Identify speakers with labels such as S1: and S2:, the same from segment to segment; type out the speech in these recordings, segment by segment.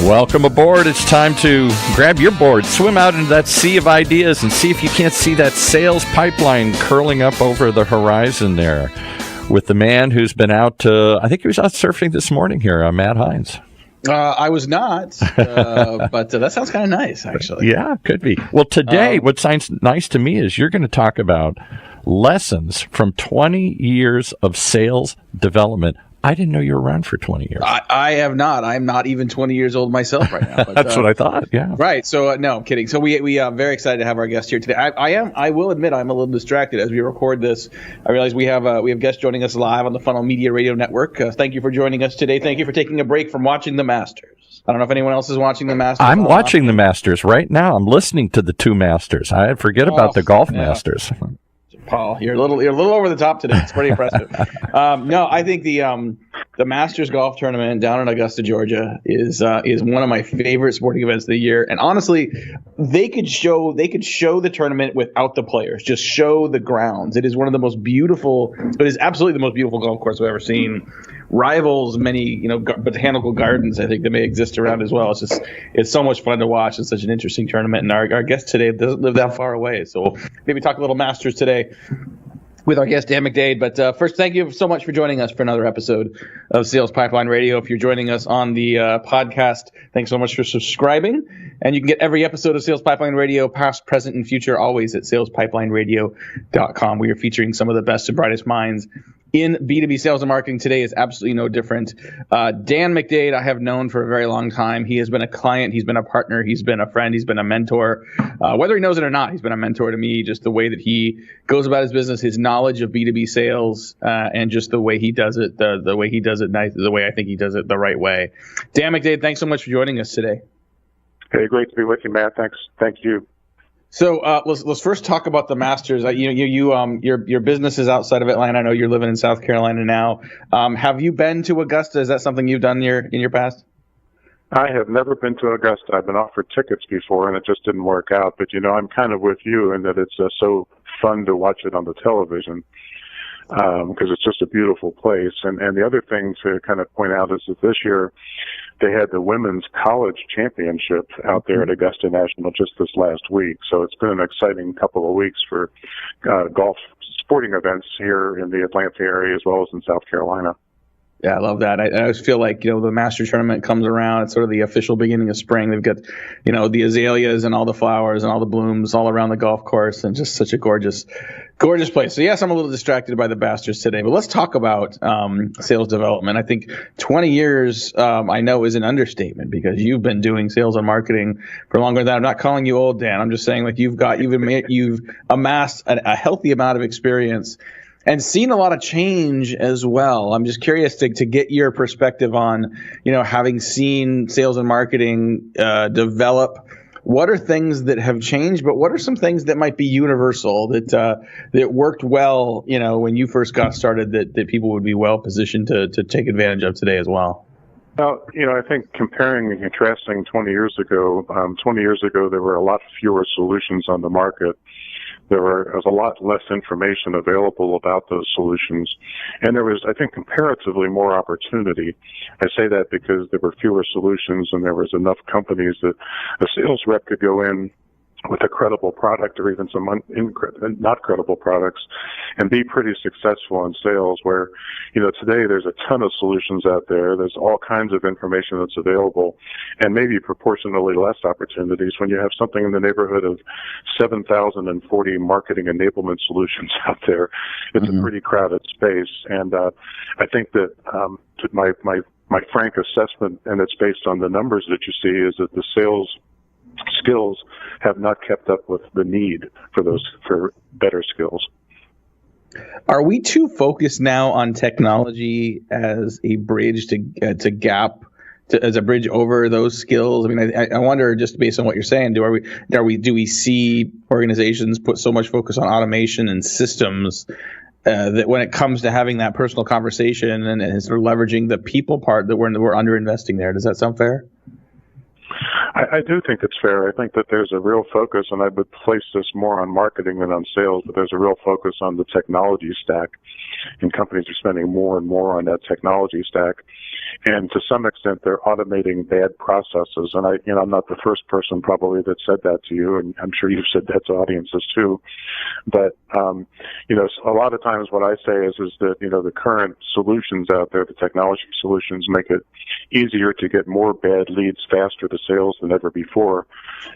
S1: Welcome aboard. It's time to grab your board, swim out into that sea of ideas, and see if you can't see that sales pipeline curling up over the horizon there with the man who's been out, I think he was out surfing this morning here, Matt Hines.
S2: I was not, but that sounds kind of nice, actually.
S1: Yeah, could be. Well, today, what sounds nice to me is you're going to talk about lessons from 20 years of sales development. I didn't know you were around for 20 years.
S2: I have not. I'm not even 20 years old myself right now. But,
S1: That's what I thought, yeah.
S2: Right. So, no, I'm kidding. So we are very excited to have our guest here today. I will admit I'm a little distracted as we record this. I realize we have guests joining us live on the Funnel Media Radio Network. Thank you for joining us today. Thank you for taking a break from watching the Masters. I don't know if anyone else is watching the Masters.
S1: I'm watching the Masters right now. I'm listening to the two Masters. I forget about the golf Masters.
S2: Paul, you're a little over the top today. It's pretty impressive. No, I think the Masters golf tournament down in Augusta, Georgia, is one of my favorite sporting events of the year. And honestly, they could show the tournament without the players. Just show the grounds. It is one of the most beautiful. It is absolutely the most beautiful golf course I've ever seen. Rivals many, botanical gardens, I think, that may exist around as well. It's so much fun to watch. It's such an interesting tournament. And our guest today doesn't live that far away. So we'll maybe talk a little Masters today with our guest, Dan McDade. But first, thank you so much for joining us for another episode of Sales Pipeline Radio. If you're joining us on the podcast, thanks so much for subscribing. And you can get every episode of Sales Pipeline Radio, past, present, and future, always at salespipelineradio.com. We are featuring some of the best and brightest minds in B2B sales and marketing. Today is absolutely no different. Dan McDade, I have known for a very long time. He has been a client. He's been a partner. He's been a friend. He's been a mentor. Whether he knows it or not, he's been a mentor to me. Just the way that he goes about his business, his knowledge of B2B sales, and just the way he does it, the way he does it nice, the way I think he does it the right way. Dan McDade, thanks so much for joining us today.
S3: Hey, great to be with you, Matt. Thanks. Thank you.
S2: So let's first talk about the Masters. Your business is outside of Atlanta. I know you're living in South Carolina now. Have you been to Augusta? Is that something you've done in your past?
S3: I have never been to Augusta. I've been offered tickets before, and it just didn't work out. But I'm kind of with you in that it's so fun to watch it on the television because it's just a beautiful place. And the other thing to kind of point out is that this year they had the women's college championship out there at Augusta National just this last week. So it's been an exciting couple of weeks for golf sporting events here in the Atlanta area as well as in South Carolina.
S2: Yeah, I love that. I always feel like, the Masters tournament comes around. It's sort of the official beginning of spring. They've got, the azaleas and all the flowers and all the blooms all around the golf course, and just such a gorgeous place. So yes, I'm a little distracted by the Masters today, but let's talk about sales development. I think 20 years, I know, is an understatement because you've been doing sales and marketing for longer than that. I'm not calling you old, Dan. I'm just saying like you've amassed a healthy amount of experience and seen a lot of change as well. I'm just curious to get your perspective on, having seen sales and marketing develop. What are things that have changed, but what are some things that might be universal that worked well, when you first got started that people would be well positioned to take advantage of today as well?
S3: Well, I think comparing and contrasting 20 years ago, there were a lot fewer solutions on the market. There was a lot less information available about those solutions, and there was, I think, comparatively more opportunity. I say that because there were fewer solutions and there was enough companies that a sales rep could go in with a credible product or even some not credible products and be pretty successful in sales, where, today there's a ton of solutions out there. There's all kinds of information that's available and maybe proportionally less opportunities when you have something in the neighborhood of 7,040 marketing enablement solutions out there. It's a pretty crowded space. And I think that my frank assessment, and it's based on the numbers that you see, is that the sales skills have not kept up with the need for better skills.
S2: Are we too focused now on technology as a bridge as a bridge over those skills? I mean, I wonder, just based on what you're saying, do we see organizations put so much focus on automation and systems that when it comes to having that personal conversation and sort of leveraging the people part, that we're under investing there? Does that sound fair?
S3: I do think it's fair. I think that there's a real focus, and I would place this more on marketing than on sales, but there's a real focus on the technology stack, and companies are spending more and more on that technology stack. And to some extent, they're automating bad processes. And I'm not the first person probably that said that to you, and I'm sure you've said that to audiences too. But, a lot of times what I say is that, the current solutions out there, the technology solutions, make it easier to get more bad leads faster to sales than ever before.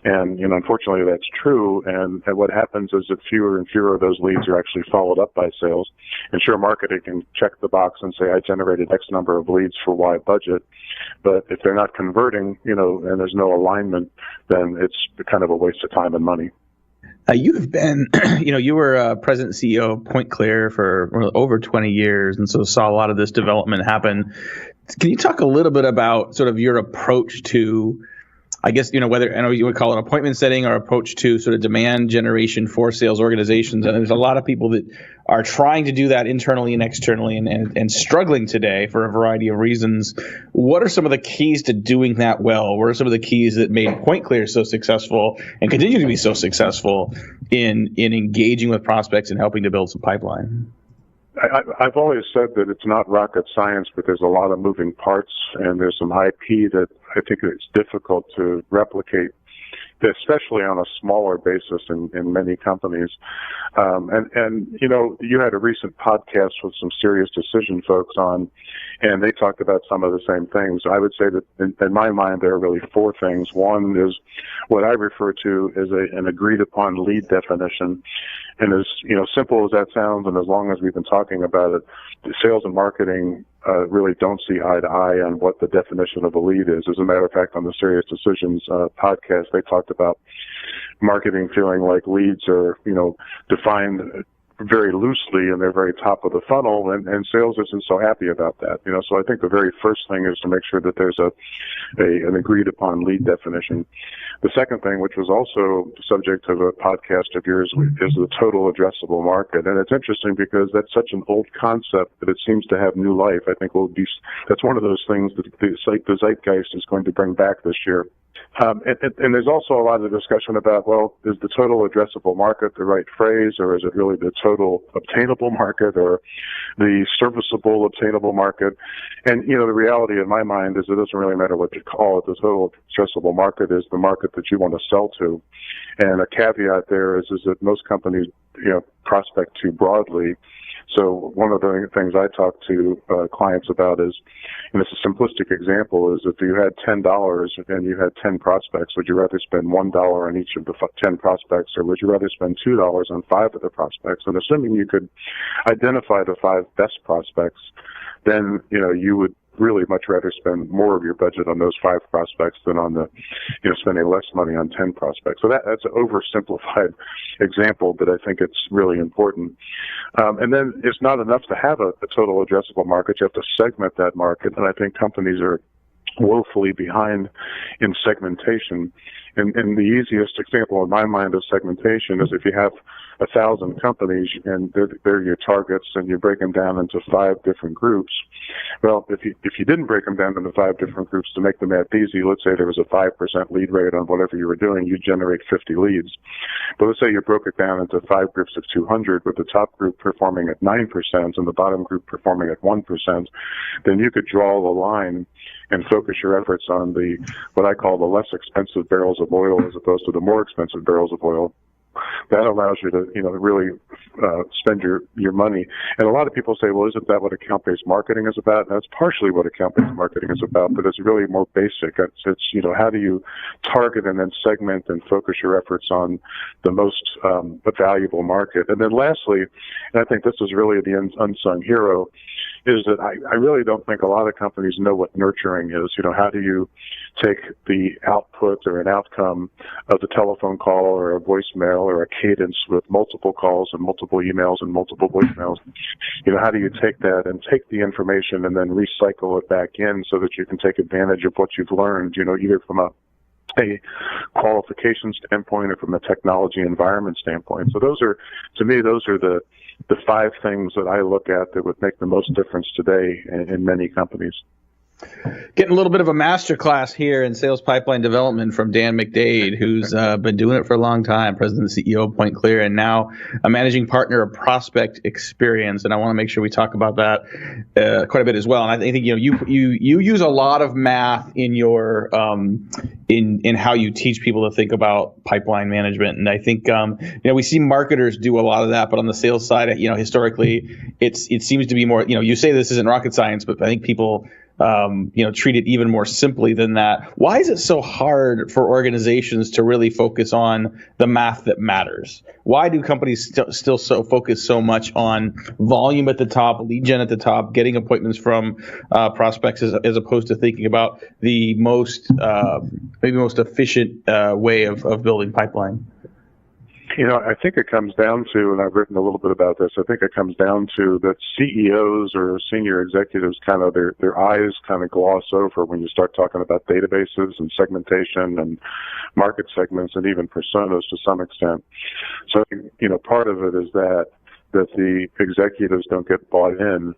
S3: And, unfortunately that's true. And what happens is that fewer and fewer of those leads are actually followed up by sales. And sure, marketing can check the box and say, I generated X number of leads for Y budget. But if they're not converting, and there's no alignment, then it's kind of a waste of time and money.
S2: You've been, you were president and CEO of PointClear for over 20 years, and so saw a lot of this development happen. Can you talk a little bit about sort of your approach to, I guess, whether, I know you would call it appointment setting or approach to sort of demand generation for sales organizations. And there's a lot of people that are trying to do that internally and externally and struggling today for a variety of reasons. What are some of the keys to doing that well? What are some of the keys that made PointClear so successful and continue to be so successful in engaging with prospects and helping to build some pipeline?
S3: I've always said that it's not rocket science, but there's a lot of moving parts, and there's some IP that I think it's difficult to replicate, especially on a smaller basis in many companies. You had a recent podcast with some serious decision folks on, and they talked about some of the same things. I would say that in my mind, there are really four things. One is what I refer to as an agreed upon lead definition. And as simple as that sounds, and as long as we've been talking about it, sales and marketing really don't see eye to eye on what the definition of a lead is. As a matter of fact, on the Serious Decisions podcast, they talked about marketing feeling like leads are, defined very loosely and they're very top of the funnel, and sales isn't so happy about that. So I think the very first thing is to make sure that there's an agreed upon lead definition. The second thing, which was also the subject of a podcast of yours, is the total addressable market. And it's interesting because that's such an old concept that it seems to have new life. I think that's one of those things that the zeitgeist is going to bring back this year. And there's also a lot of discussion about, well, is the total addressable market the right phrase, or is it really the total obtainable market, or the serviceable obtainable market? And, the reality in my mind is it doesn't really matter what you call it. The total addressable market is the market that you want to sell to. And a caveat there is that most companies, prospect too broadly. So one of the things I talk to clients about is, and it's a simplistic example, is if you had $10 and you had 10 prospects, would you rather spend $1 on each of the 10 prospects, or would you rather spend $2 on 5 of the prospects? And assuming you could identify the 5 best prospects, then, you would really much rather spend more of your budget on those 5 prospects than on the, spending less money on 10 prospects. So that's an oversimplified example, but I think it's really important. And then it's not enough to have a total addressable market. You have to segment that market. And I think companies are woefully behind in segmentation. And the easiest example in my mind of segmentation is if you have 1,000 companies and they're your targets and you break them down into 5 different groups. Well, if you didn't break them down into 5 different groups to make the math easy, let's say there was a 5% lead rate on whatever you were doing, you'd generate 50 leads. But let's say you broke it down into 5 groups of 200 with the top group performing at 9% and the bottom group performing at 1%, then you could draw the line and focus your efforts on what I call the less expensive barrels of oil as opposed to the more expensive barrels of oil. That allows you to, really spend your money. And a lot of people say, well, isn't that what account-based marketing is about? And that's partially what account-based marketing is about, but it's really more basic. It's how do you target and then segment and focus your efforts on the most valuable market? And then lastly, and I think this is really the unsung hero, is that I really don't think a lot of companies know what nurturing is. How do you take the output or an outcome of the telephone call or a voicemail or a cadence with multiple calls and multiple emails and multiple voicemails? How do you take that and take the information and then recycle it back in so that you can take advantage of what you've learned, either from a qualification standpoint or from a technology environment standpoint. So to me, those are the 5 things that I look at that would make the most difference today in many companies.
S2: Getting a little bit of a masterclass here in sales pipeline development from Dan McDade, who's been doing it for a long time, president and CEO of PointClear, and now a managing partner of Prospect Experience. And I want to make sure we talk about that quite a bit as well. And I think you use a lot of math in your in how you teach people to think about pipeline management. And I think we see marketers do a lot of that, but on the sales side, historically, it seems to be more. You say this isn't rocket science, but I think people treat it even more simply than that. Why is it so hard for organizations to really focus on the math that matters? Why do companies still focus so much on volume at the top, lead gen at the top, getting appointments from prospects as opposed to thinking about the maybe most efficient way of building pipeline?
S3: I think it comes down to, and I've written a little bit about this, I think it comes down to that CEOs or senior executives kind of, their eyes kind of gloss over when you start talking about databases and segmentation and market segments and even personas to some extent. So, part of it is that the executives don't get bought in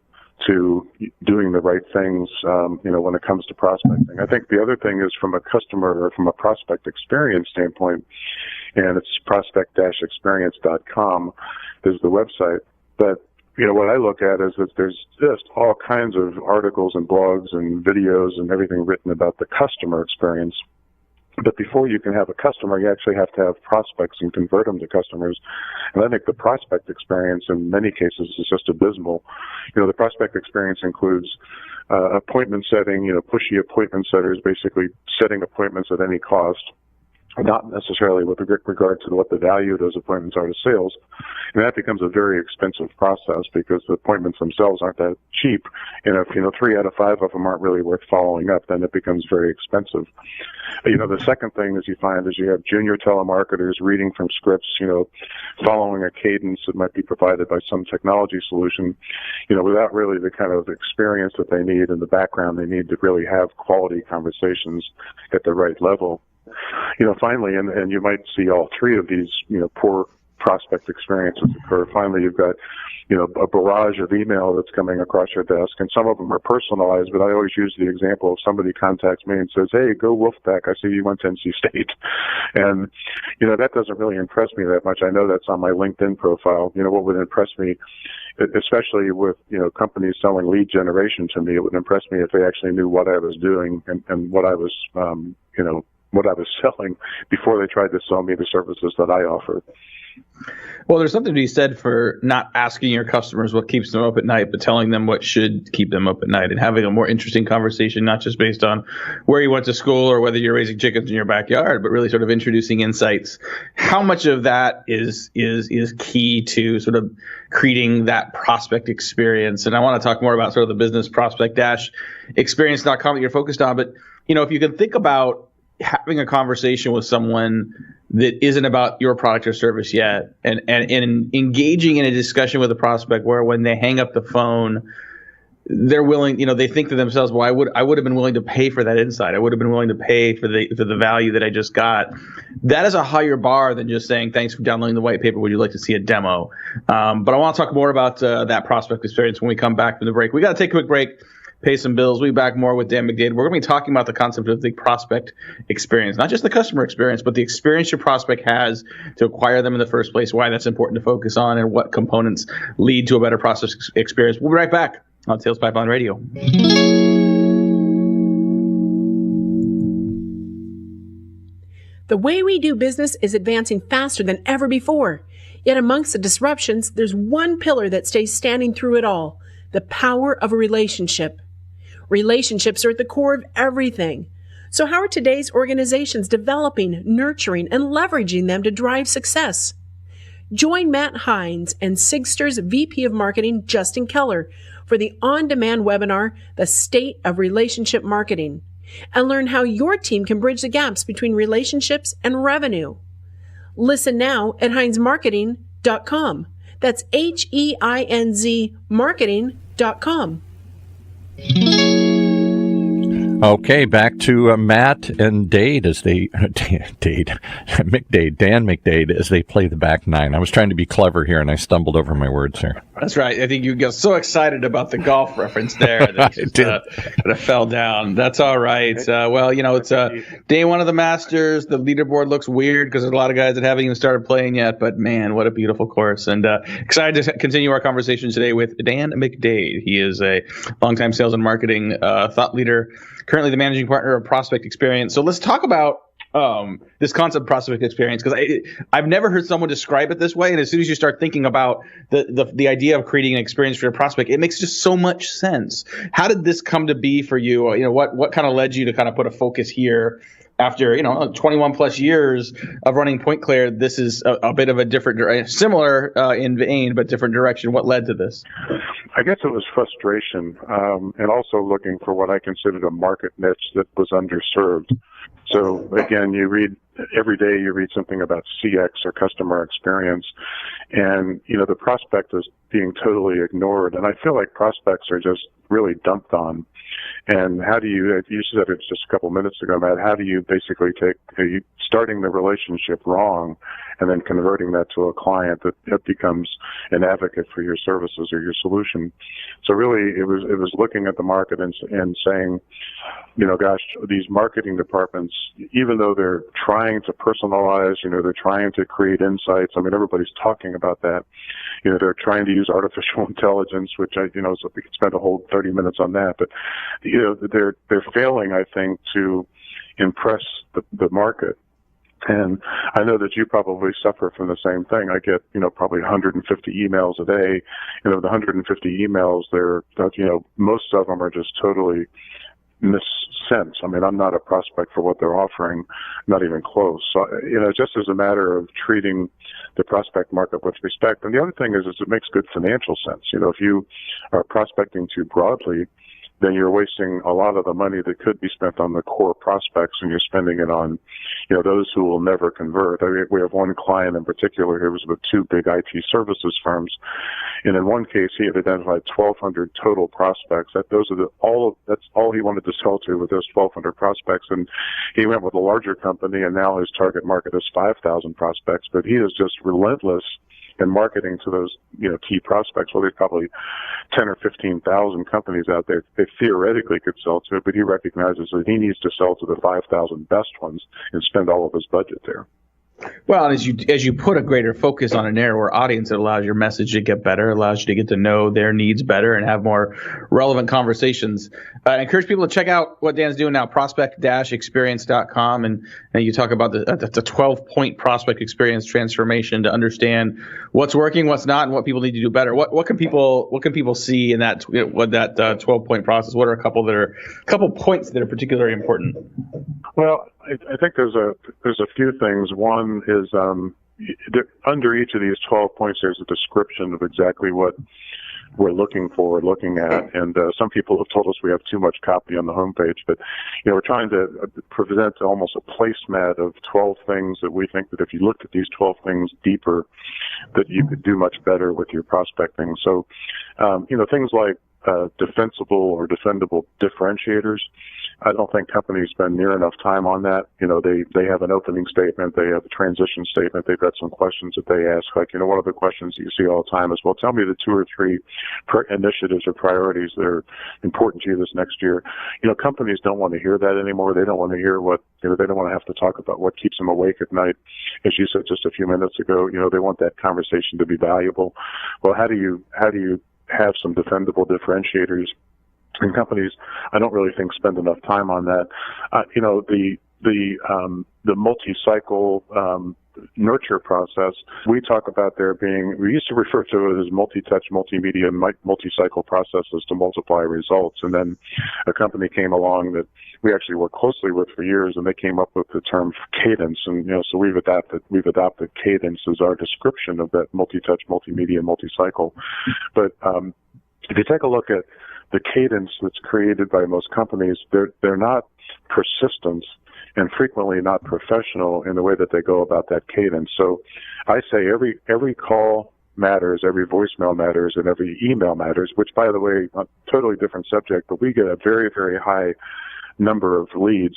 S3: to doing the right things, when it comes to prospecting. I think the other thing is from a customer or from a prospect experience standpoint, and it's prospect-experience.com is the website. But, what I look at is that there's just all kinds of articles and blogs and videos and everything written about the customer experience. But before you can have a customer, you actually have to have prospects and convert them to customers. And I think the prospect experience in many cases is just abysmal. The prospect experience includes appointment setting, pushy appointment setters, basically setting appointments at any cost, not necessarily with regard to what the value of those appointments are to sales. And that becomes a very expensive process because the appointments themselves aren't that cheap. And if, 3 out of 5 of them aren't really worth following up, then it becomes very expensive. The second thing is you have junior telemarketers reading from scripts, following a cadence that might be provided by some technology solution, without really the kind of experience that they need and the background they need to really have quality conversations at the right level. Finally, and you might see all three of these, poor prospect experiences occur. Finally, you've got, a barrage of email that's coming across your desk, and some of them are personalized, but I always use the example of somebody contacts me and says, "Hey, go Wolfpack, I see you went to NC State." And, that doesn't really impress me that much. I know that's on my LinkedIn profile. What would impress me, especially with, companies selling lead generation to me, it would impress me if they actually knew what I was doing and what I was, what I was selling before they tried to sell me the services that I offer.
S2: Well, there's something to be said for not asking your customers what keeps them up at night, but telling them what should keep them up at night and having a more interesting conversation, not just based on where you went to school or whether you're raising chickens in your backyard, but really sort of introducing insights. How much of that is key to sort of creating that prospect experience? And I want to talk more about sort of the business prospect-experience.com that you're focused on. But, if you can think about having a conversation with someone that isn't about your product or service yet and engaging in a discussion with a prospect where when they hang up the phone, they're willing, they think to themselves, well, I would have been willing to pay for that insight. I would have been willing to pay for the value that I just got. That is a higher bar than just saying, thanks for downloading the white paper. Would you like to see a demo? But I want to talk more about that prospect experience when we come back from the break. We got to take a quick break. Pay some bills. We'll be back more with Dan McDade. We're going to be talking about the concept of the prospect experience, not just the customer experience, but the experience your prospect has to acquire them in the first place, why that's important to focus on, and what components lead to a better process experience. We'll be right back on Sales Pipeline Radio.
S4: The way we do business is advancing faster than ever before. Yet amongst the disruptions, there's one pillar that stays standing through it all: the power of a relationship. Relationships are at the core of everything. So how are today's organizations developing, nurturing, and leveraging them to drive success? Join Matt Hines and Sigster's VP of Marketing, Justin Keller, for the on-demand webinar, The State of Relationship Marketing, and learn how your team can bridge the gaps between relationships and revenue. Listen now at hinesmarketing.com. That's HEINZ marketing.com.
S1: Okay, back to Matt and Dade as they Dan McDade as they play the back nine. I was trying to be clever here and I stumbled over my words here.
S2: That's right. I think you got so excited about the golf reference there that it fell down. That's all right. Well, it's day one of the Masters. The leaderboard looks weird because there's a lot of guys that haven't even started playing yet. But man, what a beautiful course! And excited to continue our conversation today with Dan McDade. He is a longtime sales and marketing thought leader, currently the managing partner of Prospect Experience. So let's talk about this concept of prospect experience, because I've never heard someone describe it this way. And as soon as you start thinking about the idea of creating an experience for your prospect, it makes just so much sense. How did this come to be for you? What kind of led you to kind of put a focus here after 21 plus years of running PointClear? This is a bit of a different, similar in vein, but different direction. What led to this?
S3: I guess it was frustration, and also looking for what I considered a market niche that was underserved. So again, every day you read something about CX or customer experience, and the prospect is being totally ignored. And I feel like prospects are just really dumped on. And how do you said it just a couple minutes ago, Matt, how do you basically take starting the relationship wrong and then converting that to a client that becomes an advocate for your services or your solution? So really it was looking at the market and saying, gosh, these marketing departments, even though they're trying to personalize, they're trying to create insights. I mean, everybody's talking about that. They're trying to use artificial intelligence, which so we could spend a whole 30 minutes on that. But, they're failing, I think, to impress the market. And I know that you probably suffer from the same thing. I get, probably 150 emails a day. The 150 emails, most of them are just totally missent. I mean, I'm not a prospect for what they're offering, not even close. So, just as a matter of treating the prospect market with respect. And the other thing is it makes good financial sense. If you are prospecting too broadly, then you're wasting a lot of the money that could be spent on the core prospects, and you're spending it on, those who will never convert. We have one client in particular who was with two big IT services firms, and in one case he had identified 1,200 total prospects. That's all he wanted to sell to with those 1,200 prospects, and he went with a larger company, and now his target market is 5,000 prospects. But he is just relentless in marketing to those, key prospects. Well, there's probably 10 or 15,000 companies out there they theoretically could sell to, but he recognizes that he needs to sell to the 5,000 best ones and spend all of his budget there.
S2: Well, and as you put a greater focus on a narrower audience, it allows your message to get better, allows you to get to know their needs better and have more relevant conversations. I encourage people to check out what Dan's doing now, prospect-experience.com. And you talk about the 12-point prospect experience transformation to understand what's working, what's not, and what people need to do better. What can people see in that 12-point process? What are a couple points that are particularly important?
S3: Well, I think there's a few things. One is under each of these 12 points, there's a description of exactly what we're looking at. And some people have told us we have too much copy on the homepage, but we're trying to present almost a placemat of 12 things that we think that if you looked at these 12 things deeper, that you could do much better with your prospecting. So, things like defensible or defendable differentiators. I don't think companies spend near enough time on that. They have an opening statement, they have a transition statement, they've got some questions that they ask. Like, one of the questions that you see all the time is, well, tell me the 2 or 3 initiatives or priorities that are important to you this next year. Companies don't want to hear that anymore. They don't want to hear they don't want to have to talk about what keeps them awake at night. As you said just a few minutes ago, they want that conversation to be valuable. Well, how do you have some defendable differentiators? And companies, I don't really think spend enough time on that. The multi-cycle nurture process, we talk about we used to refer to it as multi-touch, multimedia, multi-cycle processes to multiply results. And then a company came along that we actually worked closely with for years, and they came up with the term cadence. And, so we've adopted cadence as our description of that multi-touch, multimedia, multi-cycle. But if you take a look at the cadence that's created by most companies, they're not persistent and frequently not professional in the way that they go about that cadence. So I say every call matters, every voicemail matters, and every email matters, which, by the way, a totally different subject, but we get a very, very high number of leads.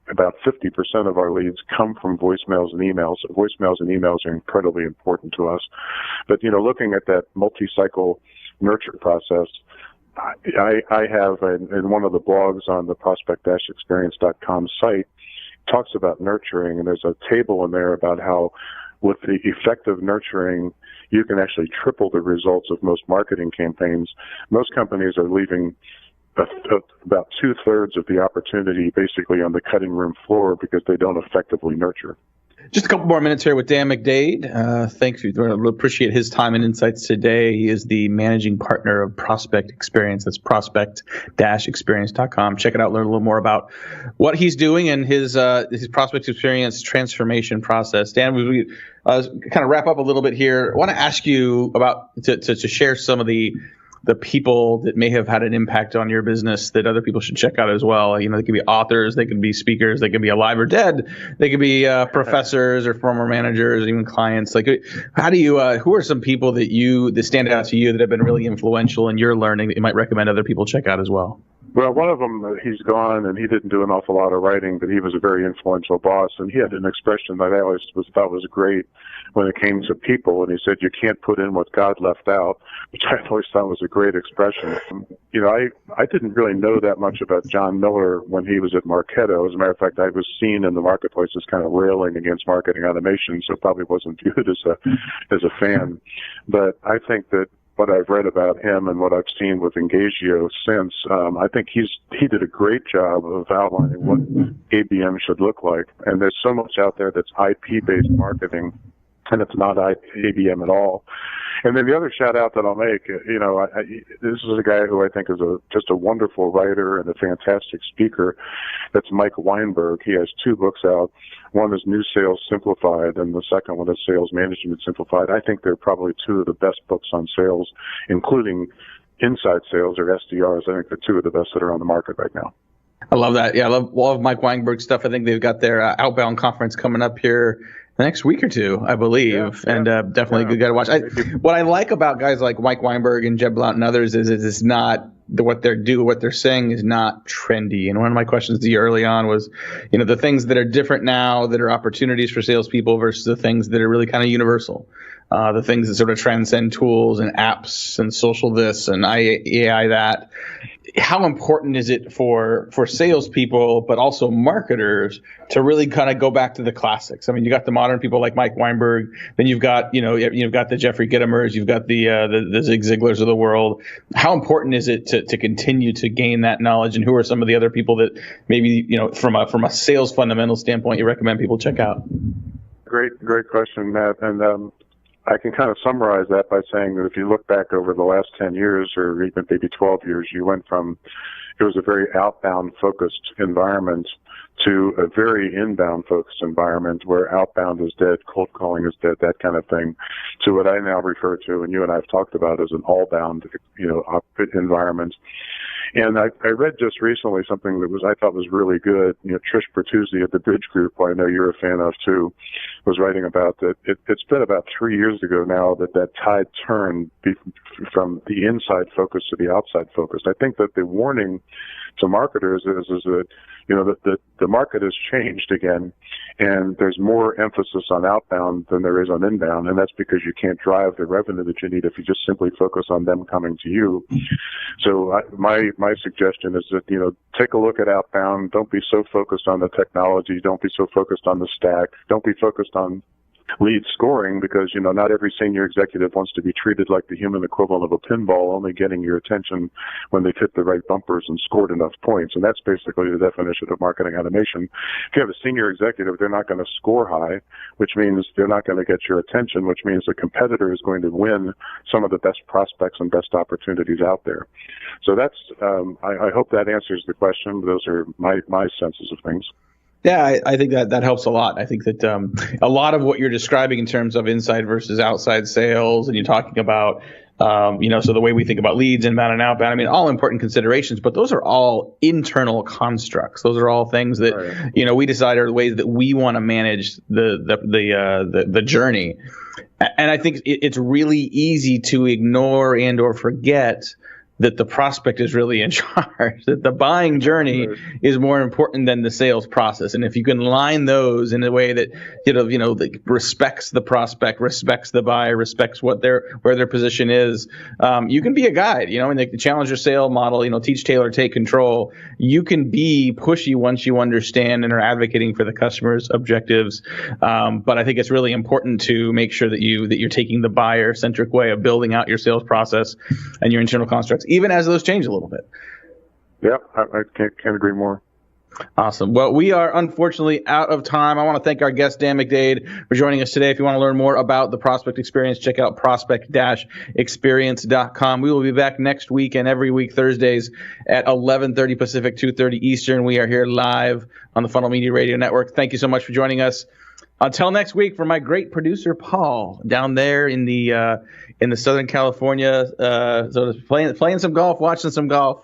S3: About 50% of our leads come from voicemails and emails. Voicemails and emails are incredibly important to us. But, looking at that multi-cycle nurture process, I have in one of the blogs on the prospect-experience.com site, talks about nurturing, and there's a table in there about how with the effective nurturing, you can actually triple the results of most marketing campaigns. Most companies are leaving about 2/3 of the opportunity basically on the cutting room floor because they don't effectively nurture.
S2: Just a couple more minutes here with Dan McDade. Thanks. We really appreciate his time and insights today. He is the managing partner of Prospect Experience. That's prospect-experience.com. Check it out. Learn a little more about what he's doing and his Prospect Experience transformation process. Dan, we kind of wrap up a little bit here. I want to ask you about to share some of the people that may have had an impact on your business that other people should check out as well. They could be authors, they could be speakers, they could be alive or dead, they could be professors or former managers, even clients. Like, how do you? Who are some people that stand out to you that have been really influential in your learning that you might recommend other people check out as well?
S3: Well, one of them, he's gone, and he didn't do an awful lot of writing, but he was a very influential boss, and he had an expression that I always thought was great when it came to people, and he said, "You can't put in what God left out," which I always thought was a great expression. I didn't really know that much about John Miller when he was at Marketo. As a matter of fact, I was seen in the marketplace as kind of railing against marketing automation, so probably wasn't viewed as a fan. But I think that what I've read about him and what I've seen with Engagio since, I think he did a great job of outlining what ABM should look like. And there's so much out there that's IP-based marketing, and it's not ABM at all. And then the other shout out that I'll make, this is a guy who I think is just a wonderful writer and a fantastic speaker. That's Mike Weinberg. He has 2 books out. One is New Sales Simplified, and the second one is Sales Management Simplified. I think they're probably 2 of the best books on sales, including inside sales or SDRs. I think they're 2 of the best that are on the market right now.
S2: I love that. Yeah, I love Mike Weinberg's stuff. I think they've got their Outbound conference coming up here the next week or 2, I believe, and definitely a good guy to watch. What I like about guys like Mike Weinberg and Jeb Blount and others is it's not what they're saying is not trendy. And one of my questions to you early on was, the things that are different now that are opportunities for salespeople versus the things that are really kind of universal. The things that sort of transcend tools and apps and social this and AI that. How important is it for salespeople, but also marketers, to really kind of go back to the classics? I mean, you got the modern people like Mike Weinberg, then you've got the Jeffrey Gittimers, you've got the Zig Ziglars of the world. How important is it to continue to gain that knowledge, and who are some of the other people that maybe from a sales fundamental standpoint you recommend people check out?
S3: Great question, Matt, and I can kind of summarize that by saying that if you look back over the last 10 years or even maybe 12 years, you went from, it was a very outbound focused environment to a very inbound focused environment where outbound is dead, cold calling is dead, that kind of thing, to what I now refer to, and you and I have talked about, as an all-bound, environment. And I read just recently something that I thought was really good. Trish Bertuzzi at the Bridge Group, who I know you're a fan of too, was writing about that. It's been about 3 years ago now that tide turned from the inside focus to the outside focus. I think that the warning to marketers is that the market has changed again, and there's more emphasis on outbound than there is on inbound, and that's because you can't drive the revenue that you need if you just simply focus on them coming to you. So my suggestion is that take a look at outbound. Don't be so focused on the technology. Don't be so focused on the stack. Don't be focused on lead scoring, because not every senior executive wants to be treated like the human equivalent of a pinball, only getting your attention when they've hit the right bumpers and scored enough points. And that's basically the definition of marketing automation. If you have a senior executive, they're not going to score high, which means they're not going to get your attention, which means the competitor is going to win some of the best prospects and best opportunities out there. So that's I hope that answers the question. Those are my senses of things.
S2: Yeah, I think that helps a lot. I think that a lot of what you're describing in terms of inside versus outside sales, and you're talking about, so the way we think about leads, inbound and outbound, I mean, all important considerations, but those are all internal constructs. Those are all things that, we decide are the ways that we want to manage the journey. And I think it's really easy to ignore and or forget that the prospect is really in charge, that the buying journey is more important than the sales process. And if you can line those in a way that, that respects the prospect, respects the buyer, respects where their position is, you can be a guide, in the challenger sale model, teach, tailor, take control. You can be pushy once you understand and are advocating for the customer's objectives. But I think it's really important to make sure that you're taking the buyer-centric way of building out your sales process and your internal constructs, even as those change a little bit.
S3: Yeah, I can't agree more.
S2: Awesome. Well, we are unfortunately out of time. I want to thank our guest, Dan McDade, for joining us today. If you want to learn more about the prospect experience, check out prospect-experience.com. We will be back next week and every week Thursdays at 11:30 Pacific, 2:30 Eastern. We are here live on the Funnel Media Radio Network. Thank you so much for joining us. Until next week, for my great producer, Paul, down there in the Southern California, playing some golf, watching some golf.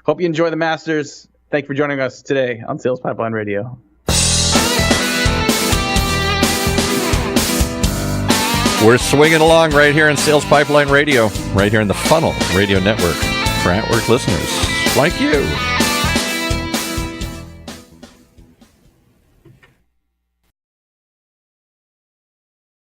S2: Hope you enjoy the Masters. Thank you for joining us today on Sales Pipeline Radio.
S1: We're swinging along right here in Sales Pipeline Radio, right here in the Funnel Radio Network for at-work listeners like you.